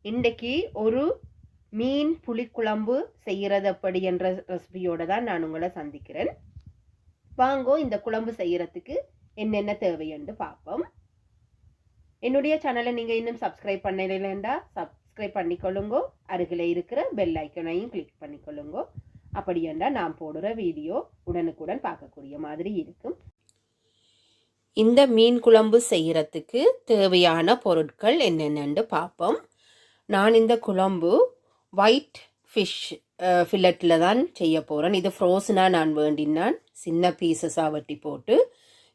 இன்றைக்கு ஒரு மீன் புளிக்குழம்பு செய்கிறது எப்படி என்ற ரெசிபியோடு தான் நான் உங்களை சந்திக்கிறேன். வாங்கோ இந்த குழம்பு செய்கிறதுக்கு என்னென்ன தேவைன்னு பார்ப்போம். என்னுடைய சேனலை நீங்கள் இன்னும் சப்ஸ்கிரைப் பண்ணலைன்னா சப்ஸ்கிரைப் பண்ணிக்கொள்ளுங்கோ. அருகில் இருக்கிற பெல் ஐக்கனையும் கிளிக் பண்ணிக்கொள்ளுங்கோ. அப்படி என்றால் நான் போடுற வீடியோ உடனுக்குடன் பார்க்கக்கூடிய மாதிரி இருக்கும். இந்த மீன் குழம்பு செய்கிறதுக்கு தேவையான பொருட்கள் என்னென்னு பார்ப்போம். நான் இந்த குழம்பு ஒயிட் ஃபிஷ் ஃபில்லட்டில் தான் செய்ய போகிறேன். இது ஃப்ரோசனாக நான் வேண்டினான் சின்ன பீசஸாக வெட்டி போட்டு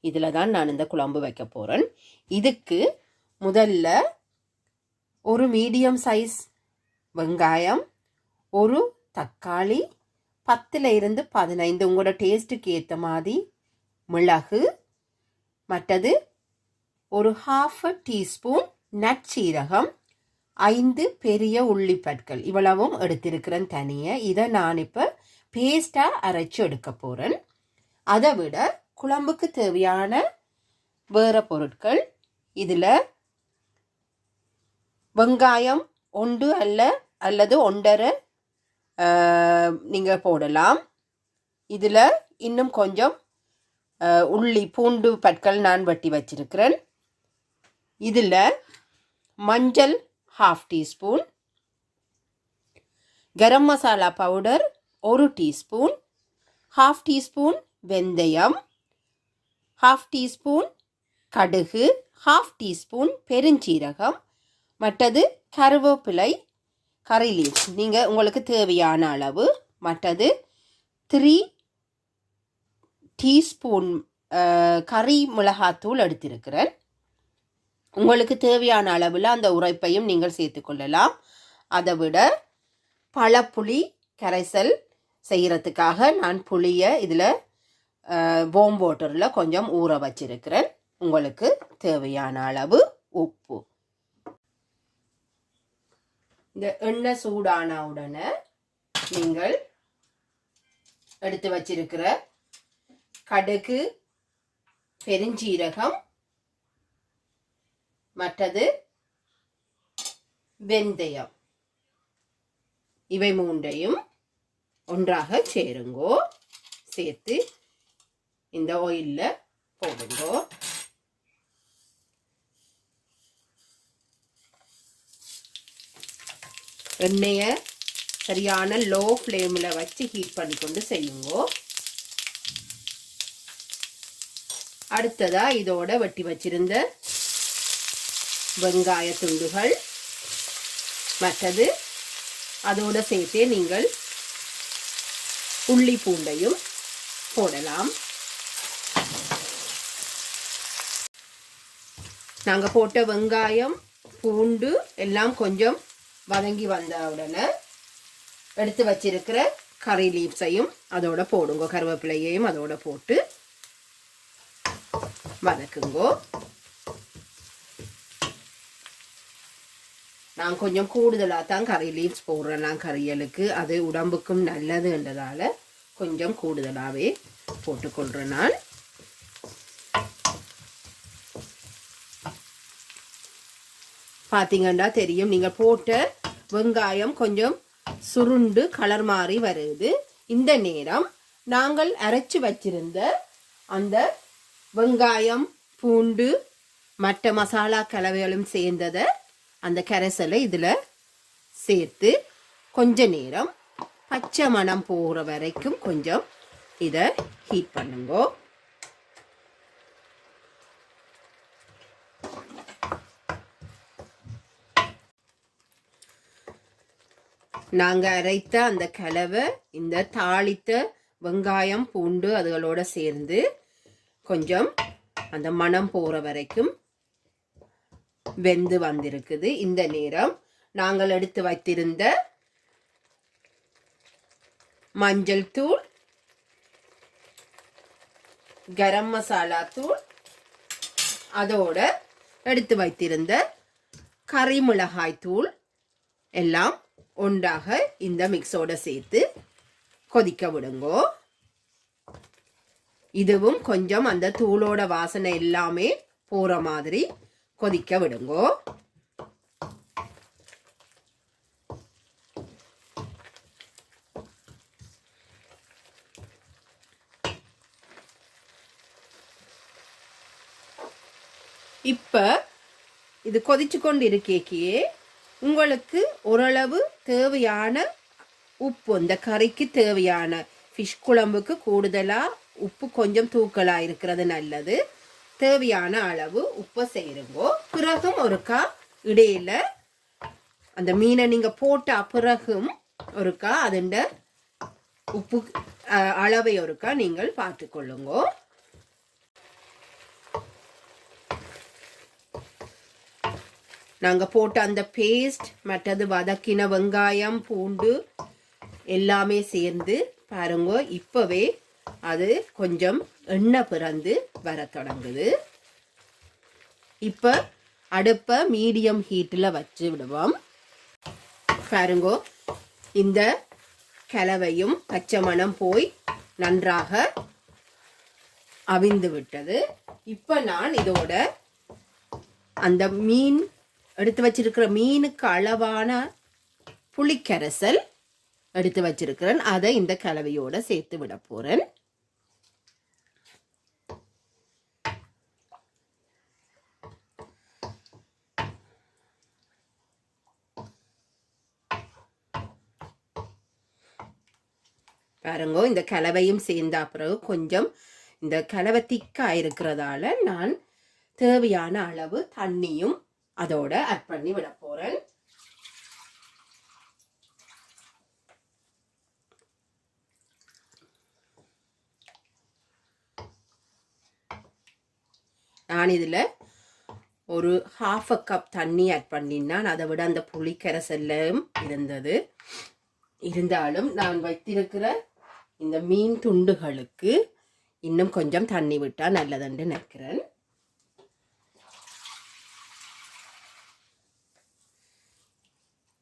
இதில் தான் நான் இந்த குழம்பு வைக்க போகிறேன். இதுக்கு முதல்ல ஒரு மீடியம் சைஸ் வெங்காயம், ஒரு தக்காளி, 10 to 15 உங்களோட டேஸ்ட்டுக்கு ஏற்ற மாதிரி மிளகு, மற்றது ஒரு 1/2 டீஸ்பூன் நற்சீரகம், 5 பெரிய உள்ளிப்பற்கள் இவ்வளவும் எடுத்திருக்கிறேன் தனியாக. இதை நான் இப்போ பேஸ்டாக அரைச்சி எடுக்க போகிறேன். அதை விட குழம்புக்கு தேவையான வேறு பொருட்கள் இதில் வெங்காயம் 1 அல்லது 1.5 நீங்கள் போடலாம். இதில் இன்னும் கொஞ்சம் உள்ளி பூண்டு பற்கள் நான் வெட்டி வச்சிருக்கிறேன். இதில் மஞ்சள் 1/2 teaspoon, garam masala powder 1 teaspoon, 1/2 teaspoon வெந்தயம், 1/2 டீஸ்பூன் கடுகு, 1/2 டீஸ்பூன் பெருஞ்சீரகம், மற்றது கருவேப்பிலை, கறி லீவ்ஸ் நீங்கள் உங்களுக்கு தேவையான அளவு, மற்றது 3 டீஸ்பூன் கறி மிளகாத்தூள் எடுத்திருக்கிறேன். உங்களுக்கு தேவையான அளவில் அந்த உரைப்பையும் நீங்கள் சேர்த்துக்கொள்ளலாம். அதை விட பழப்புளி கரைசல் செய்கிறதுக்காக நான் புளியை இதில் வார்ம் வாட்டரில் கொஞ்சம் ஊற வச்சிருக்கிறேன். உங்களுக்கு தேவையான அளவு உப்பு. இந்த எண்ணெய் சூடான உடனே நீங்கள் எடுத்து வச்சிருக்கிற கடுகு, பெருஞ்சீரகம், மற்றது வெந்தயம் இவை மூன்றையும் ஒன்றாக சேருங்கோ. சேர்த்து இந்த ஆயிலில் போடுங்கோ. எண்ணெயை சரியான லோ ஃப்ளேமில் வச்சு ஹீட் பண்ணி கொண்டு செய்யுங்கோ. அடுத்ததா இதோட வெட்டி வச்சிருந்த வெங்காய துண்டுகள், மற்றது அதோட சேர்த்தே நீங்கள் உள்ளி பூண்டையும் போடலாம். நாங்கள் போட்ட வெங்காயம் பூண்டு எல்லாம் கொஞ்சம் வதங்கி வந்த உடனே எடுத்து வச்சிருக்கிற கறி லீவ்ஸையும் அதோட போடுங்க. கருவேப்பிலையையும் அதோட போட்டு வதக்குங்கோ. நான் கொஞ்சம் கூடுதலாக தான் கறி லீவ்ஸ் போடுறேன். நான் கறியலுக்கு அது உடம்புக்கும் நல்லதுன்றதால கொஞ்சம் கூடுதலாகவே போட்டுக்கொள்கிறேன். நான் பார்த்தீங்கன்னா தெரியும், நீங்கள் போட்ட வெங்காயம் கொஞ்சம் சுருண்டு கலர் மாறி வருது. இந்த நேரம் நாங்கள் அரைச்சி வச்சிருந்த அந்த வெங்காயம், பூண்டு, மற்ற மசாலா கலவைகளும் சேர்ந்ததை அந்த கரைசலை இதில் சேர்த்து கொஞ்ச நேரம் பச்சை மணம் போகிற வரைக்கும் கொஞ்சம் இதை ஹீட் பண்ணுங்கோ. நாங்கள் அரைத்த அந்த கலவை இந்த தாளித்த வெங்காயம், பூண்டு அதுகளோட சேர்ந்து கொஞ்சம் அந்த மணம் போகிற வரைக்கும் வெந்து வந்திருக்குது. இந்த நேரம் நாங்கள் எடுத்து வைத்திருந்த மஞ்சள் தூள், கரம் மசாலா தூள், அதோட எடுத்து வைத்திருந்த கறி மிளகாய் தூள் எல்லாம் ஒன்றாக இந்த மிக்ஸோட சேர்த்து கொதிக்க விடுங்கோ. இதுவும் கொஞ்சம் அந்த தூளோட வாசனை எல்லாமே போகிற மாதிரி கொதிக்க விடுங்கோ. இப்போ இது கொதிச்சு கொண்டு இருக்கே உங்களுக்கு ஓரளவு தேவையான உப்பு, இந்த கறிக்கு தேவையான ஃபிஷ் குழம்புக்கு கூடுதலாக உப்பு கொஞ்சம் தூக்கலாக இருக்கிறது நல்லது. தேவையான அளவு உப்பை செய்யுங்கோ. பிறகும் ஒருக்கா இடையில அந்த மீனை நீங்கள் போட்ட பிறகும் ஒருக்கா அதுண்ட உப்பு அளவை ஒருக்கா நீங்கள் பார்த்துக்கொள்ளுங்கோ. நாங்கள் போட்ட அந்த பேஸ்ட், மற்றது வதக்கின வெங்காயம், பூண்டு எல்லாமே சேர்ந்து பாருங்க, இப்போவே அது கொஞ்சம் எண்ணெய் பிறந்து வர தொடங்குது. இப்போ அடுப்பை மீடியம் ஹீட்டில் வச்சு விடுவோம். பாருங்கோ, இந்த கலவையும் பச்சை மணம் போய் நன்றாக அவிந்து விட்டது. இப்போ நான் இதோட அந்த மீன் எடுத்து வச்சிருக்கிற மீனுக்கு அளவான புளிக்கரைசல் எடுத்து வச்சிருக்கிறேன், அதை இந்த கலவையோட சேர்த்து விட போறேன். பாருங்க, இந்த கலவையும் சேர்ந்த பிறகு கொஞ்சம் இந்த கலவை திக்கா இருக்கிறதால நான் தேவையான அளவு தண்ணியும் அதோட ஆட் பண்ணி விட போறேன். நான் இதில் ஒரு 1/2 கப் தண்ணி ஆட் பண்ணினான். அதை விட அந்த புளிக்கரைசல்லும் இருந்தாலும் நான் வைத்திருக்கிற இந்த மீன் துண்டுகளுக்கு இன்னும் கொஞ்சம் தண்ணி விட்டால் நல்லதுன்னு நினைக்கிறேன்.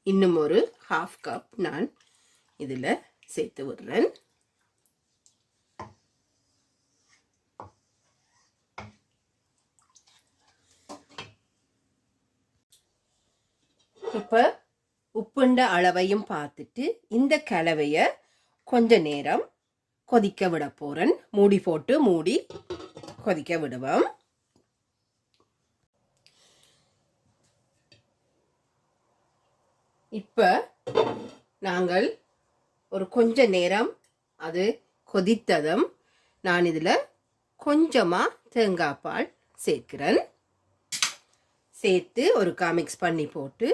இன்னும் ஒரு 1/2 கப் நான் இதில் சேர்த்து விடுறேன். இப்போ உப்புண்ட அளவையும் பார்த்துட்டு இந்த கலவையை கொஞ்ச நேரம் கொதிக்க விட போறேன். மூடி போட்டு கொதிக்க விடுவோம். இப்போ நாங்கள் ஒரு கொஞ்ச நேரம் அது கொதித்ததும் நான் இதில் கொஞ்சமாக தேங்காய் பால் சேர்க்கிறேன். சேர்த்து ஒரு மிக்ஸ் பண்ணி போட்டு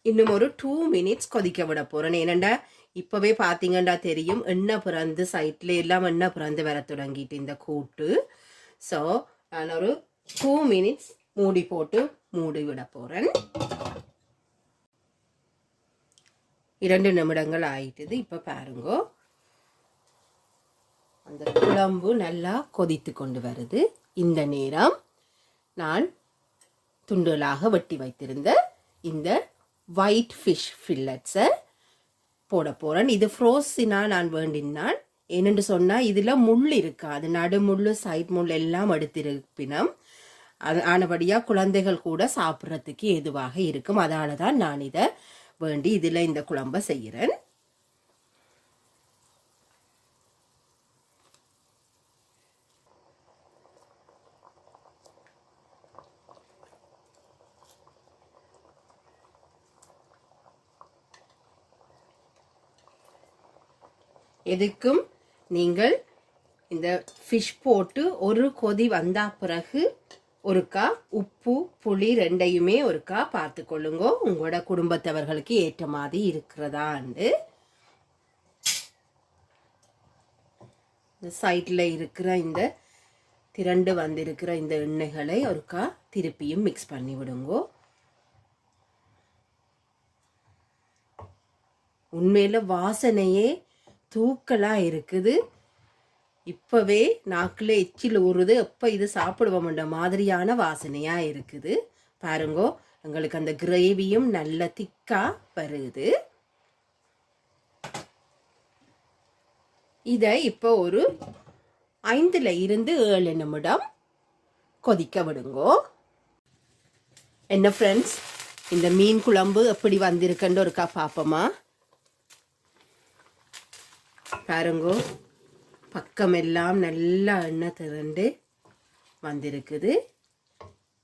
இன்னும் ஒரு 2 மினிட்ஸ் கொதிக்க விட போகிறேன். ஏனண்டா இப்போவே பார்த்தீங்கன்னா தெரியும், எண்ணெய் பிறந்து சைட்டில் எல்லாம் எண்ணெய் பிறந்து வர தொடங்கிட்டு இந்த கூட்டு. ஸோ நான் ஒரு 2 மினிட்ஸ் மூடி போட்டு மூடி விட போகிறேன். 2 நிமிடங்கள் ஆயிட்டுது. இப்போ பாருங்கோ, அந்த குழம்பு நல்லா கொதித்து கொண்டு வருது. இந்த நேரம் நான் துண்டுகளாக வெட்டி வைத்திருந்த இந்த ஒயிட் ஃபிஷ் ஃபில்லட்ஸை போட போகிறேன். இது ஃப்ரோஸினாக நான் வேண்டினான். ஏனென்று சொன்னால் இதில் முள் இருக்காது, நடுமுள் சைட் முள் எல்லாம் எடுத்திருப்பினம். ஆனபடியாக குழந்தைகள் கூட சாப்பிட்றதுக்கு எதுவாக இருக்கும். அதனால தான் நான் இதை வேண்டி இதில் இந்த குழம்பை செய்கிறேன். எதுக்கும் நீங்கள் இந்த ஃபிஷ் போட்டு ஒரு கொதி வந்த பிறகு ஒருக்கா உப்பு புளி ரெண்டையுமே ஒருக்கா பார்த்து கொள்ளுங்க, உங்களோட குடும்பத்தவர்களுக்கு ஏற்ற மாதிரி இருக்கிறதாண்டு. இந்த சைடில் இருக்கிற இந்த திரண்டு வந்திருக்கிற இந்த எண்ணெய்களை ஒருக்கா திருப்பியும் மிக்ஸ் பண்ணி விடுங்கோ. உண்மையில வாசனையே தூக்கலா இருக்குது. இப்பவே நாக்கில் எச்சில் ஊறுது. எப்போ இது சாப்பிடுவோம்ன்ற மாதிரியான வாசனையா இருக்குது. பாருங்கோ, எங்களுக்கு அந்த கிரேவியும் நல்ல திக்கா வருது. இதை இப்போ ஒரு 5 இருந்து 7 நிமிடம் கொதிக்க விடுங்கோ. என்ன ஃப்ரெண்ட்ஸ், இந்த மீன் குழம்பு எப்படி வந்திருக்குன்னு ஒருக்கா பார்ப்போமா? பாருங்கோ, பக்கமெல்லாம் நல்லா எண்ணெய் திரண்டு வந்திருக்குது.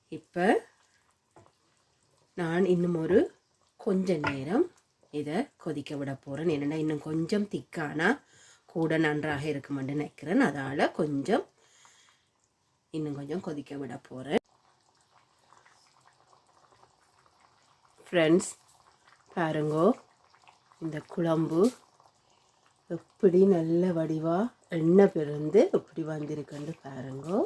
இப்போ நான் இன்னும் ஒரு கொஞ்ச நேரம் இதை கொதிக்க விட போகிறேன். என்னென்னா இன்னும் கொஞ்சம் திக்கானா கூட நன்றாக இருக்குமென்று நினைக்கிறேன். அதால் இன்னும் கொஞ்சம் கொதிக்க விட போகிறேன். ஃப்ரெண்ட்ஸ் பாருங்கோ, இந்த குழம்பு எப்படி நல்ல வடிவாக எண்ணெய் பிறந்து எப்படி வந்திருக்குன்னு பாருங்கோ.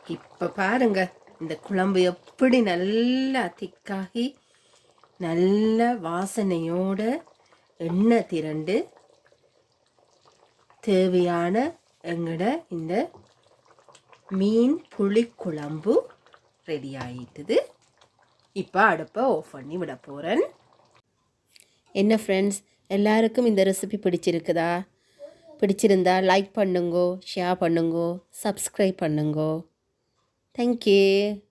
இப்போ பாருங்க, இந்த குழம்பு எப்படி நல்லா திக்காகி நல்ல வாசனையோட எண்ணெய் திரண்டு தேவையான எங்கட இந்த மீன் புளிக்குழம்பு ரெடி ஆகிட்டுது. இப்போ அடுப்பை ஆஃப் பண்ணி விட போகிறேன். என்ன ஃப்ரெண்ட்ஸ், எல்லாருக்கும் இந்த ரெசிபி பிடிச்சிருக்குதா? பிடிச்சிருந்தா லைக் பண்ணுங்கோ, ஷேர் பண்ணுங்கோ, சப்ஸ்கிரைப் பண்ணுங்கோ. தேங்க்யூ.